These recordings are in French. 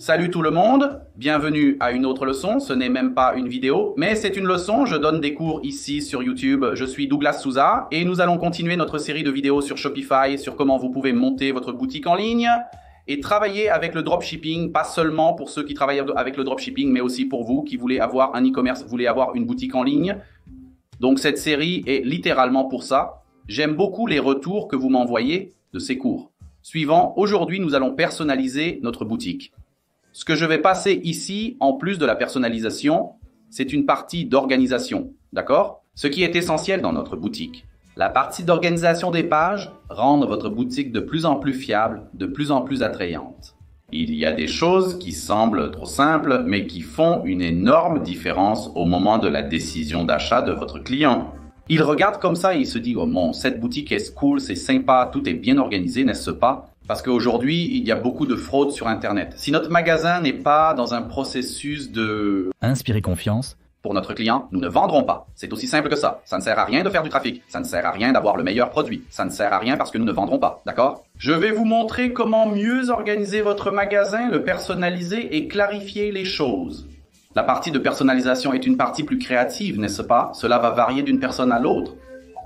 Salut tout le monde, bienvenue à une autre leçon, ce n'est même pas une vidéo, mais c'est une leçon, je donne des cours ici sur YouTube, je suis Douglas Souza et nous allons continuer notre série de vidéos sur Shopify, sur comment vous pouvez monter votre boutique en ligne et travailler avec le dropshipping, pas seulement pour ceux qui travaillent avec le dropshipping, mais aussi pour vous qui voulez avoir un e-commerce, voulez avoir une boutique en ligne. Donc cette série est littéralement pour ça. J'aime beaucoup les retours que vous m'envoyez de ces cours. Suivant, aujourd'hui nous allons personnaliser notre boutique. Ce que je vais passer ici, en plus de la personnalisation, c'est une partie d'organisation, d'accord? Ce qui est essentiel dans notre boutique. La partie d'organisation des pages rend votre boutique de plus en plus fiable, de plus en plus attrayante. Il y a des choses qui semblent trop simples, mais qui font une énorme différence au moment de la décision d'achat de votre client. Il regarde comme ça et il se dit « Oh bon, cette boutique est cool, c'est sympa, tout est bien organisé, n'est-ce pas ?» Parce qu'aujourd'hui, il y a beaucoup de fraudes sur Internet. Si notre magasin n'est pas dans un processus de inspirer confiance pour notre client, nous ne vendrons pas. C'est aussi simple que ça. Ça ne sert à rien de faire du trafic. Ça ne sert à rien d'avoir le meilleur produit. Ça ne sert à rien parce que nous ne vendrons pas. D'accord? Je vais vous montrer comment mieux organiser votre magasin, le personnaliser et clarifier les choses. La partie de personnalisation est une partie plus créative, n'est-ce pas? Cela va varier d'une personne à l'autre.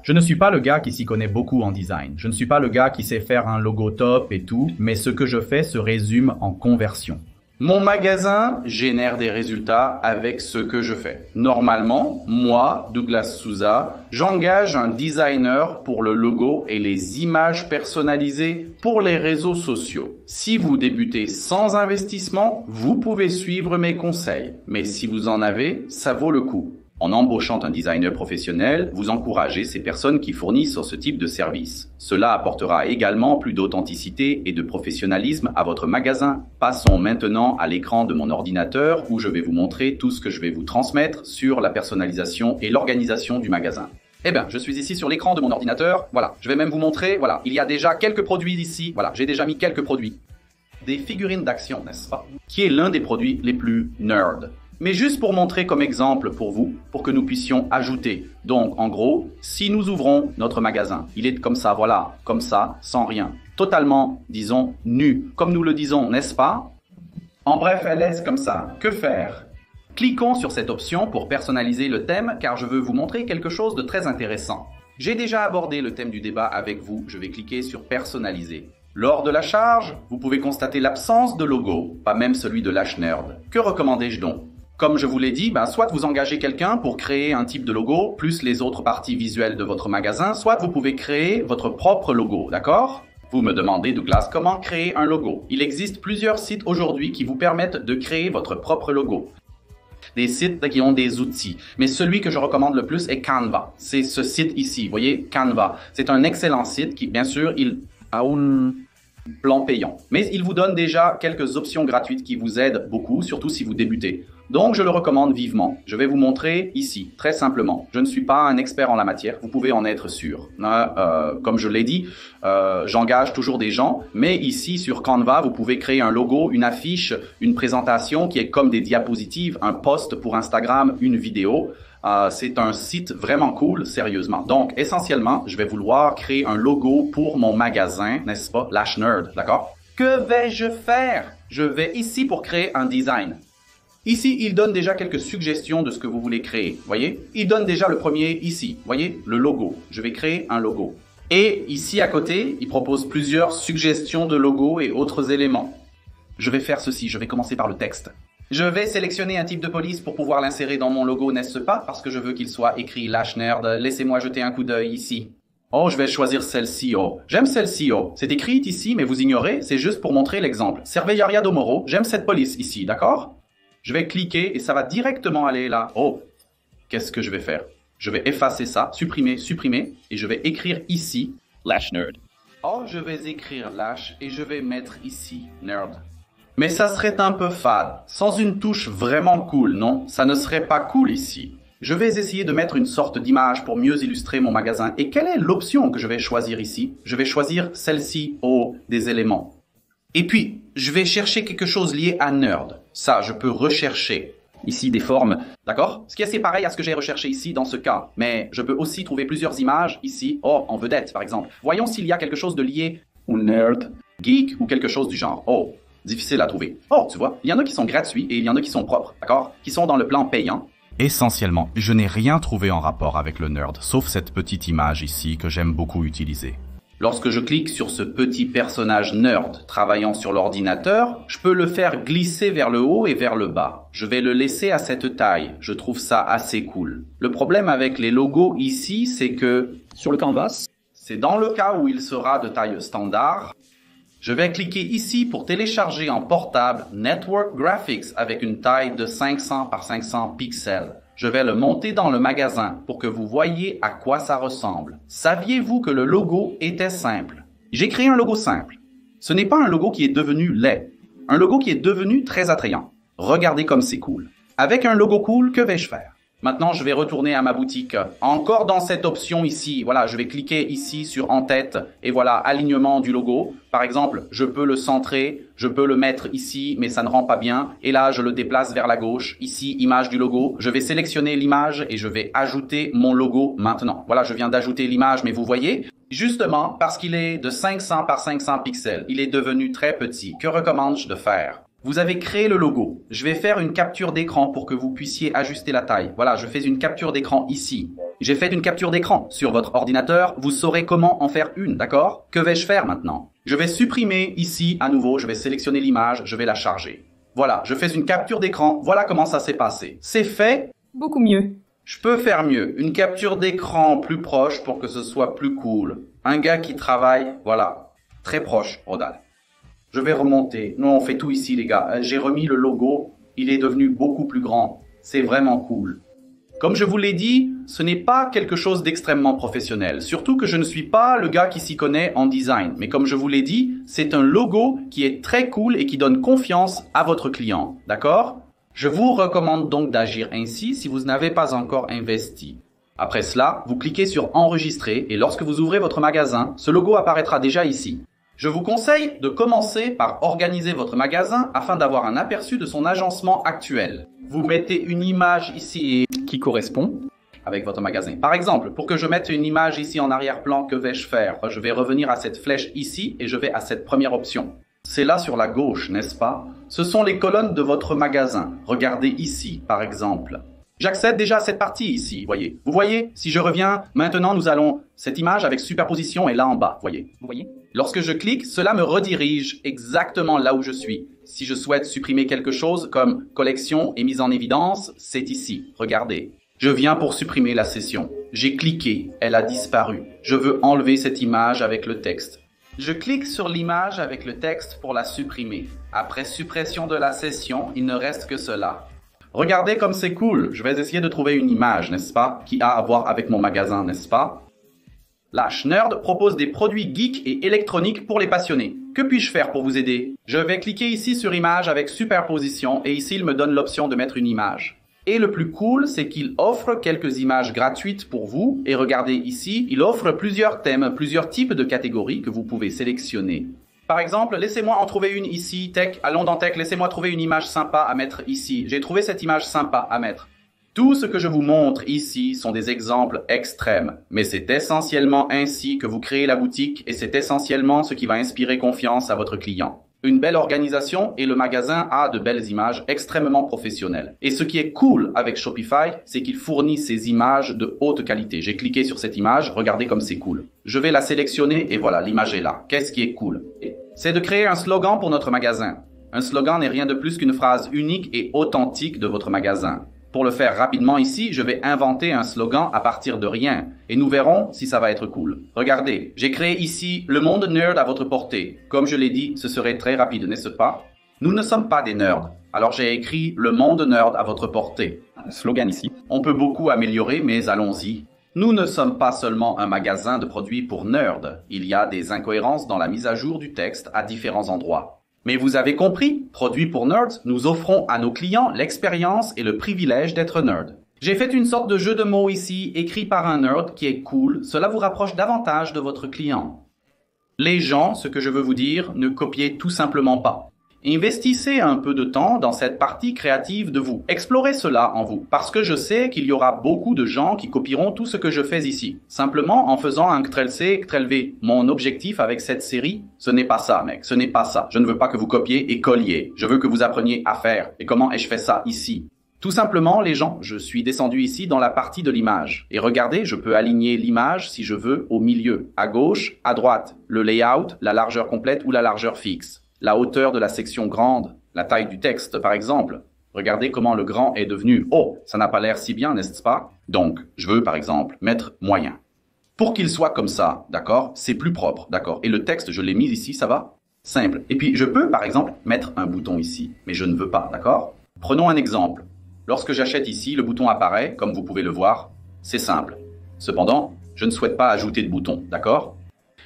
Je ne suis pas le gars qui s'y connaît beaucoup en design. Je ne suis pas le gars qui sait faire un logo top et tout, mais ce que je fais se résume en conversion. Mon magasin génère des résultats avec ce que je fais. Normalement, moi, Douglas Souza, j'engage un designer pour le logo et les images personnalisées pour les réseaux sociaux. Si vous débutez sans investissement, vous pouvez suivre mes conseils. Mais si vous en avez, ça vaut le coup. En embauchant un designer professionnel, vous encouragez ces personnes qui fournissent ce type de service. Cela apportera également plus d'authenticité et de professionnalisme à votre magasin. Passons maintenant à l'écran de mon ordinateur où je vais vous montrer tout ce que je vais vous transmettre sur la personnalisation et l'organisation du magasin. Eh bien, je suis ici sur l'écran de mon ordinateur. Voilà, je vais même vous montrer. Voilà, il y a déjà quelques produits ici. Voilà, j'ai déjà mis quelques produits. Des figurines d'action, n'est-ce pas? Qui est l'un des produits les plus nerds. Mais juste pour montrer comme exemple pour vous, pour que nous puissions ajouter. Donc, en gros, si nous ouvrons notre magasin, il est comme ça, voilà, comme ça, sans rien. Totalement, disons, nu, comme nous le disons, n'est-ce pas? En bref, elle est comme ça. Que faire? Cliquons sur cette option pour personnaliser le thème, car je veux vous montrer quelque chose de très intéressant. J'ai déjà abordé le thème du débat avec vous, je vais cliquer sur personnaliser. Lors de la charge, vous pouvez constater l'absence de logo, pas même celui de Lashnerd. Que recommandez-je donc? Comme je vous l'ai dit, soit vous engagez quelqu'un pour créer un type de logo, plus les autres parties visuelles de votre magasin, soit vous pouvez créer votre propre logo, d'accord? Vous me demandez, Douglas, comment créer un logo? Il existe plusieurs sites aujourd'hui qui vous permettent de créer votre propre logo. Des sites qui ont des outils, mais celui que je recommande le plus est Canva. C'est ce site ici, vous voyez, Canva. C'est un excellent site qui, bien sûr, il a un plan payant. Mais il vous donne déjà quelques options gratuites qui vous aident beaucoup, surtout si vous débutez. Donc, je le recommande vivement. Je vais vous montrer ici, très simplement. Je ne suis pas un expert en la matière, vous pouvez en être sûr. Comme je l'ai dit, j'engage toujours des gens, mais ici, sur Canva, vous pouvez créer un logo, une affiche, une présentation qui est comme des diapositives, un post pour Instagram, une vidéo. C'est un site vraiment cool, sérieusement. Donc, essentiellement, je vais vouloir créer un logo pour mon magasin, n'est-ce pas, Lashnerd, d'accord? Que vais-je faire? Je vais ici pour créer un design. Ici, il donne déjà quelques suggestions de ce que vous voulez créer, voyez? Il donne déjà le premier ici, voyez? Le logo. Je vais créer un logo. Et ici à côté, il propose plusieurs suggestions de logos et autres éléments. Je vais faire ceci, je vais commencer par le texte. Je vais sélectionner un type de police pour pouvoir l'insérer dans mon logo, n'est-ce pas? Parce que je veux qu'il soit écrit Lashnerd. Laissez-moi jeter un coup d'œil ici. Oh, je vais choisir celle-ci, oh. J'aime celle-ci, oh. C'est écrit ici, mais vous ignorez, c'est juste pour montrer l'exemple. Cervellaria do Moro, j'aime cette police ici, d'accord? Je vais cliquer et ça va directement aller là. Oh, qu'est-ce que je vais faire? Je vais effacer ça, supprimer, supprimer, et je vais écrire ici Lashnerd. Oh, je vais écrire Lash et je vais mettre ici Nerd. Mais ça serait un peu fade, sans une touche vraiment cool, non? Ça ne serait pas cool ici. Je vais essayer de mettre une sorte d'image pour mieux illustrer mon magasin. Et quelle est l'option que je vais choisir ici? Je vais choisir celle-ci, oh, des éléments. Et puis, je vais chercher quelque chose lié à nerd. Ça, je peux rechercher ici des formes, d'accord? Ce qui est assez pareil à ce que j'ai recherché ici dans ce cas. Mais je peux aussi trouver plusieurs images ici, oh, en vedette par exemple. Voyons s'il y a quelque chose de lié au nerd, geek ou quelque chose du genre. Oh, difficile à trouver. Oh, tu vois, il y en a qui sont gratuits et il y en a qui sont propres, d'accord? Qui sont dans le plan payant. Essentiellement, je n'ai rien trouvé en rapport avec le nerd, sauf cette petite image ici que j'aime beaucoup utiliser. Lorsque je clique sur ce petit personnage nerd travaillant sur l'ordinateur, je peux le faire glisser vers le haut et vers le bas. Je vais le laisser à cette taille. Je trouve ça assez cool. Le problème avec les logos ici, c'est que Sur le canvas, c'est dans le cas où il sera de taille standard. Je vais cliquer ici pour télécharger en portable Network Graphics avec une taille de 500 par 500 pixels. Je vais le monter dans le magasin pour que vous voyez à quoi ça ressemble. Saviez-vous que le logo était simple? J'ai créé un logo simple. Ce n'est pas un logo qui est devenu laid. Un logo qui est devenu très attrayant. Regardez comme c'est cool. Avec un logo cool, que vais-je faire? Maintenant, je vais retourner à ma boutique. Encore dans cette option ici, voilà, je vais cliquer ici sur en tête et voilà, alignement du logo. Par exemple, je peux le centrer, je peux le mettre ici, mais ça ne rend pas bien. Et là, je le déplace vers la gauche. Ici, image du logo. Je vais sélectionner l'image et je vais ajouter mon logo maintenant. Voilà, je viens d'ajouter l'image, mais vous voyez, justement, parce qu'il est de 500 par 500 pixels, il est devenu très petit. Que recommande-je de faire? Vous avez créé le logo. Je vais faire une capture d'écran pour que vous puissiez ajuster la taille. Voilà, je fais une capture d'écran ici. J'ai fait une capture d'écran sur votre ordinateur. Vous saurez comment en faire une, d'accord? Que vais-je faire maintenant? Je vais supprimer ici à nouveau. Je vais sélectionner l'image. Je vais la charger. Voilà, je fais une capture d'écran. Voilà comment ça s'est passé. C'est fait. Beaucoup mieux. Je peux faire mieux. Une capture d'écran plus proche pour que ce soit plus cool. Un gars qui travaille, voilà, très proche, Rodal. Je vais remonter. Non, on fait tout ici, les gars. J'ai remis le logo. Il est devenu beaucoup plus grand. C'est vraiment cool. Comme je vous l'ai dit, ce n'est pas quelque chose d'extrêmement professionnel. Surtout que je ne suis pas le gars qui s'y connaît en design. Mais comme je vous l'ai dit, c'est un logo qui est très cool et qui donne confiance à votre client. D'accord? Je vous recommande donc d'agir ainsi si vous n'avez pas encore investi. Après cela, vous cliquez sur Enregistrer et lorsque vous ouvrez votre magasin, ce logo apparaîtra déjà ici. Je vous conseille de commencer par organiser votre magasin afin d'avoir un aperçu de son agencement actuel. Vous mettez une image ici qui correspond. avec votre magasin. Par exemple, pour que je mette une image ici en arrière-plan, que vais-je faire? Je vais revenir à cette flèche ici et je vais à cette première option. C'est là sur la gauche, n'est-ce pas? Ce sont les colonnes de votre magasin. Regardez ici, par exemple. J'accède déjà à cette partie ici, voyez. Vous voyez, si je reviens, maintenant nous allons, cette image avec superposition est là en bas, voyez. Vous voyez? Lorsque je clique, cela me redirige exactement là où je suis. Si je souhaite supprimer quelque chose comme collection et mise en évidence, c'est ici, regardez. Je viens pour supprimer la session. J'ai cliqué, elle a disparu. Je veux enlever cette image avec le texte. Je clique sur l'image avec le texte pour la supprimer. Après suppression de la session, il ne reste que cela. Regardez comme c'est cool. Je vais essayer de trouver une image, n'est-ce pas, qui a à voir avec mon magasin, n'est-ce pas? Lash Nerd propose des produits geeks et électroniques pour les passionnés. Que puis-je faire pour vous aider? Je vais cliquer ici sur image avec superposition et ici il me donne l'option de mettre une image. Et le plus cool, c'est qu'il offre quelques images gratuites pour vous. Et regardez ici, il offre plusieurs thèmes, plusieurs types de catégories que vous pouvez sélectionner. Par exemple, laissez-moi en trouver une ici, Tech, allons dans Tech, laissez-moi trouver une image sympa à mettre ici. J'ai trouvé cette image sympa à mettre. Tout ce que je vous montre ici sont des exemples extrêmes, mais c'est essentiellement ainsi que vous créez la boutique et c'est essentiellement ce qui va inspirer confiance à votre client. Une belle organisation et le magasin a de belles images extrêmement professionnelles. Et ce qui est cool avec Shopify, c'est qu'il fournit ces images de haute qualité. J'ai cliqué sur cette image, regardez comme c'est cool. Je vais la sélectionner et voilà, l'image est là. Qu'est-ce qui est cool? C'est de créer un slogan pour notre magasin. Un slogan n'est rien de plus qu'une phrase unique et authentique de votre magasin. Pour le faire rapidement ici, je vais inventer un slogan à partir de rien. Et nous verrons si ça va être cool. Regardez, j'ai créé ici « Le monde nerd à votre portée ». Comme je l'ai dit, ce serait très rapide, n'est-ce pas? Nous ne sommes pas des nerds. Alors j'ai écrit « Le monde nerd à votre portée ». Un slogan ici. On peut beaucoup améliorer, mais allons-y. Nous ne sommes pas seulement un magasin de produits pour nerds. Il y a des incohérences dans la mise à jour du texte à différents endroits. Mais vous avez compris, produits pour nerds, nous offrons à nos clients l'expérience et le privilège d'être nerd. J'ai fait une sorte de jeu de mots ici, écrit par un nerd qui est cool. Cela vous rapproche davantage de votre client. Les gens, ce que je veux vous dire, ne copiez tout simplement pas. Investissez un peu de temps dans cette partie créative de vous. Explorez cela en vous, parce que je sais qu'il y aura beaucoup de gens qui copieront tout ce que je fais ici. Simplement en faisant un Ctrl-C, Ctrl-V. Mon objectif avec cette série, ce n'est pas ça, mec. Ce n'est pas ça. Je ne veux pas que vous copiez et colliez. Je veux que vous appreniez à faire. Et comment ai-je fait ça ici? Tout simplement, les gens, je suis descendu ici dans la partie de l'image. Et regardez, je peux aligner l'image, si je veux, au milieu, à gauche, à droite, le layout, la largeur complète ou la largeur fixe, la hauteur de la section grande, la taille du texte, par exemple. Regardez comment le grand est devenu. Oh, ça n'a pas l'air si bien, n'est-ce pas? Donc, je veux, par exemple, mettre moyen. Pour qu'il soit comme ça, d'accord, c'est plus propre, d'accord. Et le texte, je l'ai mis ici, ça va? Simple. Et puis, je peux, par exemple, mettre un bouton ici, mais je ne veux pas, d'accord? Prenons un exemple. Lorsque j'achète ici, le bouton apparaît, comme vous pouvez le voir. C'est simple. Cependant, je ne souhaite pas ajouter de bouton, d'accord?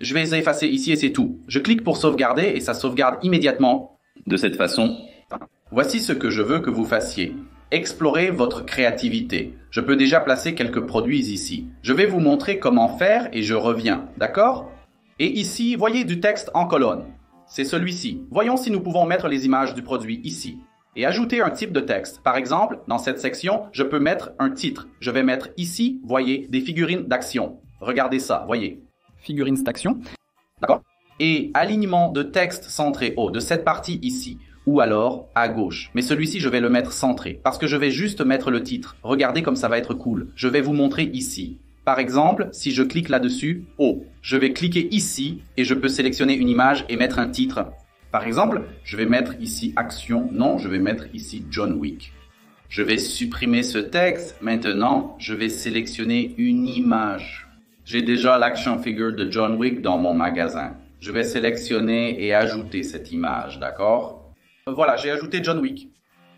Je vais effacer ici et c'est tout. Je clique pour sauvegarder et ça sauvegarde immédiatement. De cette façon, voici ce que je veux que vous fassiez. Explorez votre créativité. Je peux déjà placer quelques produits ici. Je vais vous montrer comment faire et je reviens, d'accord? Et ici, voyez du texte en colonne. C'est celui-ci. Voyons si nous pouvons mettre les images du produit ici. Et ajouter un type de texte. Par exemple, dans cette section, je peux mettre un titre. Je vais mettre ici, voyez, des figurines d'action. Regardez ça, voyez. Figurines d'action. D'accord? Et alignement de texte centré haut, de cette partie ici. Ou alors, à gauche. Mais celui-ci, je vais le mettre centré. Parce que je vais juste mettre le titre. Regardez comme ça va être cool. Je vais vous montrer ici. Par exemple, si je clique là-dessus, haut. Je vais cliquer ici et je peux sélectionner une image et mettre un titre. Par exemple, je vais mettre ici action. Non, je vais mettre ici John Wick. Je vais supprimer ce texte. Maintenant, je vais sélectionner une image. J'ai déjà l'action figure de John Wick dans mon magasin. Je vais sélectionner et ajouter cette image, d'accord? Voilà, j'ai ajouté John Wick.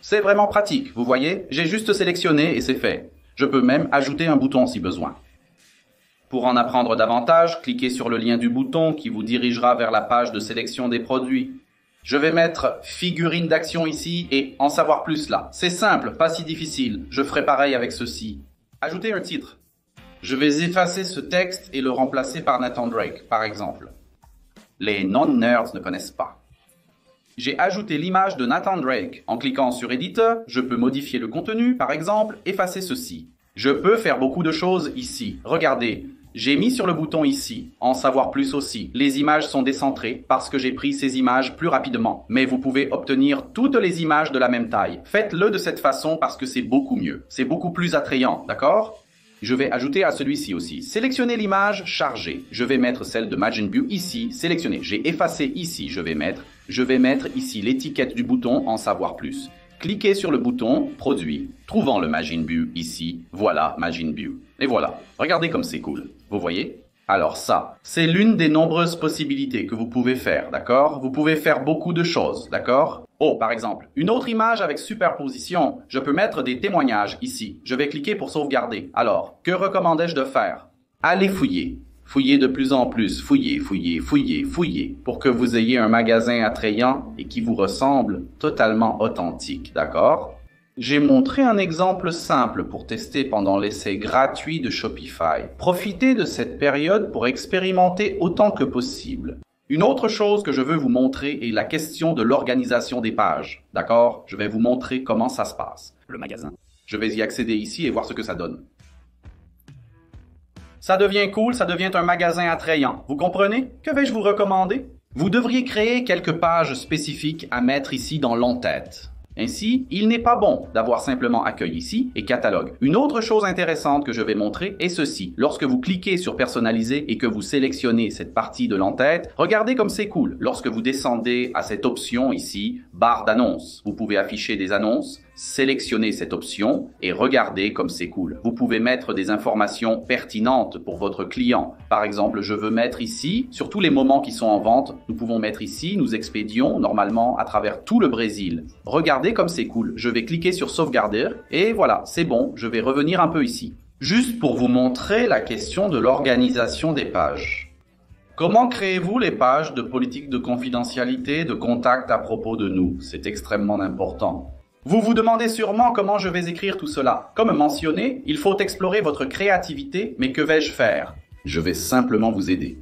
C'est vraiment pratique, vous voyez? J'ai juste sélectionné et c'est fait. Je peux même ajouter un bouton si besoin. Pour en apprendre davantage, cliquez sur le lien du bouton qui vous dirigera vers la page de sélection des produits. Je vais mettre figurine d'action ici et en savoir plus là. C'est simple, pas si difficile. Je ferai pareil avec ceci. Ajouter un titre. Je vais effacer ce texte et le remplacer par Nathan Drake, par exemple. Les non-nerds ne connaissent pas. J'ai ajouté l'image de Nathan Drake. En cliquant sur Editor, je peux modifier le contenu, par exemple, effacer ceci. Je peux faire beaucoup de choses ici. Regardez. J'ai mis sur le bouton ici, en savoir plus aussi. Les images sont décentrées parce que j'ai pris ces images plus rapidement. Mais vous pouvez obtenir toutes les images de la même taille. Faites-le de cette façon parce que c'est beaucoup mieux. C'est beaucoup plus attrayant, d'accord? Je vais ajouter à celui-ci aussi. Sélectionnez l'image, chargée. Je vais mettre celle de MaginView ici, sélectionnée. J'ai effacé ici, je vais mettre ici l'étiquette du bouton en savoir plus. Cliquez sur le bouton Produit, trouvant le MaginView ici, voilà MaginView. Et voilà, regardez comme c'est cool, vous voyez? Alors ça, c'est l'une des nombreuses possibilités que vous pouvez faire, d'accord? Vous pouvez faire beaucoup de choses, d'accord? Oh, par exemple, une autre image avec superposition, je peux mettre des témoignages ici. Je vais cliquer pour sauvegarder. Alors, que recommandais-je de faire? Allez fouiller. Fouillez de plus en plus, fouillez, fouillez, fouillez, fouillez, pour que vous ayez un magasin attrayant et qui vous ressemble totalement authentique, d'accord? J'ai montré un exemple simple pour tester pendant l'essai gratuit de Shopify. Profitez de cette période pour expérimenter autant que possible. Une autre chose que je veux vous montrer est la question de l'organisation des pages, d'accord? Je vais vous montrer comment ça se passe. Le magasin. Je vais y accéder ici et voir ce que ça donne. Ça devient cool, ça devient un magasin attrayant. Vous comprenez? Que vais-je vous recommander? Vous devriez créer quelques pages spécifiques à mettre ici dans l'en-tête. Ainsi, il n'est pas bon d'avoir simplement accueil ici et catalogue. Une autre chose intéressante que je vais montrer est ceci. Lorsque vous cliquez sur personnaliser et que vous sélectionnez cette partie de l'en-tête, regardez comme c'est cool. Lorsque vous descendez à cette option ici, barre d'annonces, vous pouvez afficher des annonces, sélectionnez cette option et regardez comme c'est cool. Vous pouvez mettre des informations pertinentes pour votre client. Par exemple, je veux mettre ici, sur tous les moments qui sont en vente, nous pouvons mettre ici, nous expédions normalement à travers tout le Brésil. Regardez comme c'est cool. Je vais cliquer sur sauvegarder et voilà, c'est bon, je vais revenir un peu ici. Juste pour vous montrer la question de l'organisation des pages. Comment créez-vous les pages de politique de confidentialité, de contact à propos de nous? C'est extrêmement important. Vous vous demandez sûrement comment je vais écrire tout cela. Comme mentionné, il faut explorer votre créativité, mais que vais-je faire? Je vais simplement vous aider.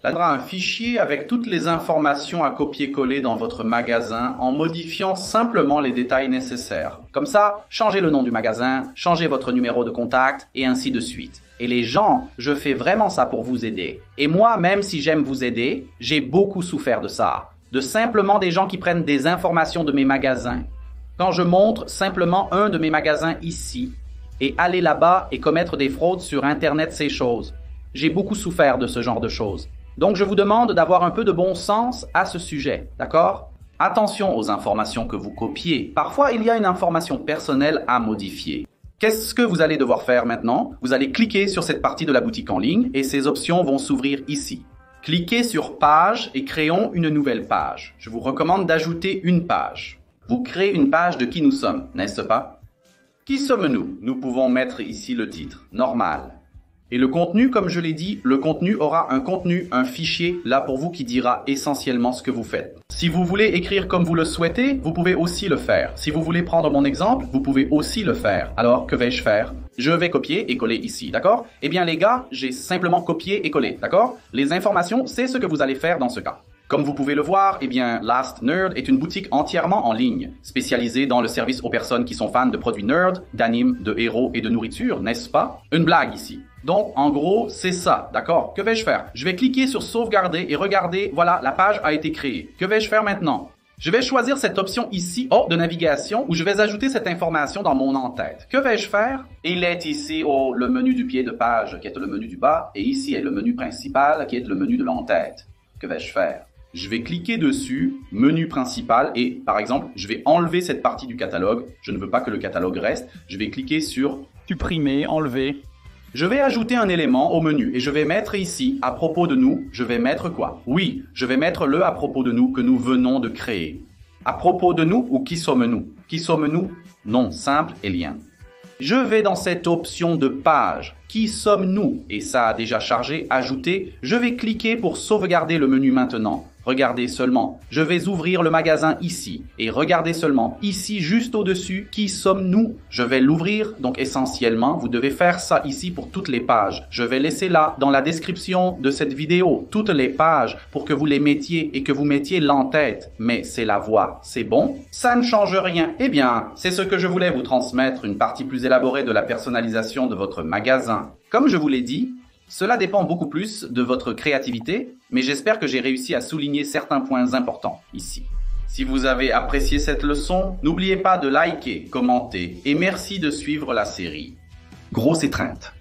Il y aura un fichier avec toutes les informations à copier-coller dans votre magasin en modifiant simplement les détails nécessaires. Comme ça, changez le nom du magasin, changez votre numéro de contact et ainsi de suite. Et les gens, je fais vraiment ça pour vous aider. Et moi, même si j'aime vous aider, j'ai beaucoup souffert de ça. De simplement des gens qui prennent des informations de mes magasins. Quand je montre simplement un de mes magasins ici et aller là-bas et commettre des fraudes sur Internet, ces choses. J'ai beaucoup souffert de ce genre de choses. Donc, je vous demande d'avoir un peu de bon sens à ce sujet, d'accord? Attention aux informations que vous copiez. Parfois, il y a une information personnelle à modifier. Qu'est-ce que vous allez devoir faire maintenant? Vous allez cliquer sur cette partie de la boutique en ligne et ces options vont s'ouvrir ici. Cliquez sur Page et créons une nouvelle page. Je vous recommande d'ajouter une page. Vous créez une page de qui nous sommes, n'est-ce pas? Qui sommes-nous? Nous pouvons mettre ici le titre, normal. Et le contenu, comme je l'ai dit, le contenu aura un contenu, un fichier, là pour vous qui dira essentiellement ce que vous faites. Si vous voulez écrire comme vous le souhaitez, vous pouvez aussi le faire. Si vous voulez prendre mon exemple, vous pouvez aussi le faire. Alors, que vais-je faire? Je vais copier et coller ici, d'accord? Eh bien les gars, j'ai simplement copié et collé, d'accord? Les informations, c'est ce que vous allez faire dans ce cas. Comme vous pouvez le voir, eh bien, Last Nerd est une boutique entièrement en ligne, spécialisée dans le service aux personnes qui sont fans de produits nerd, d'animes, de héros et de nourriture, n'est-ce pas? Une blague ici. Donc, en gros, c'est ça, d'accord? Que vais-je faire? Je vais cliquer sur sauvegarder et regarder, voilà, la page a été créée. Que vais-je faire maintenant? Je vais choisir cette option ici, de navigation, où je vais ajouter cette information dans mon en-tête. Que vais-je faire? Il est ici, le menu du pied de page, qui est le menu du bas, et ici est le menu principal, qui est le menu de l'en-tête. Que vais-je faire? Je vais cliquer dessus, menu principal, et par exemple, je vais enlever cette partie du catalogue. Je ne veux pas que le catalogue reste. Je vais cliquer sur Supprimer, enlever. Je vais ajouter un élément au menu et je vais mettre ici, à propos de nous, je vais mettre quoi? Oui, je vais mettre le à propos de nous que nous venons de créer. À propos de nous ou qui sommes-nous? Qui sommes-nous? Non, simple et lien. Je vais dans cette option de page. Qui sommes-nous? Et ça a déjà chargé, ajouter. Je vais cliquer pour sauvegarder le menu maintenant. Regardez seulement. Je vais ouvrir le magasin ici. Et regardez seulement. Ici, juste au-dessus, qui sommes-nous? Je vais l'ouvrir. Donc essentiellement, vous devez faire ça ici pour toutes les pages. Je vais laisser là, dans la description de cette vidéo, toutes les pages pour que vous les mettiez et que vous mettiez l'en-tête. Mais c'est la voix. C'est bon? Ça ne change rien. Eh bien, c'est ce que je voulais vous transmettre, une partie plus élaborée de la personnalisation de votre magasin. Comme je vous l'ai dit, cela dépend beaucoup plus de votre créativité, mais j'espère que j'ai réussi à souligner certains points importants ici. Si vous avez apprécié cette leçon, n'oubliez pas de liker, commenter et merci de suivre la série. Grosse étreinte.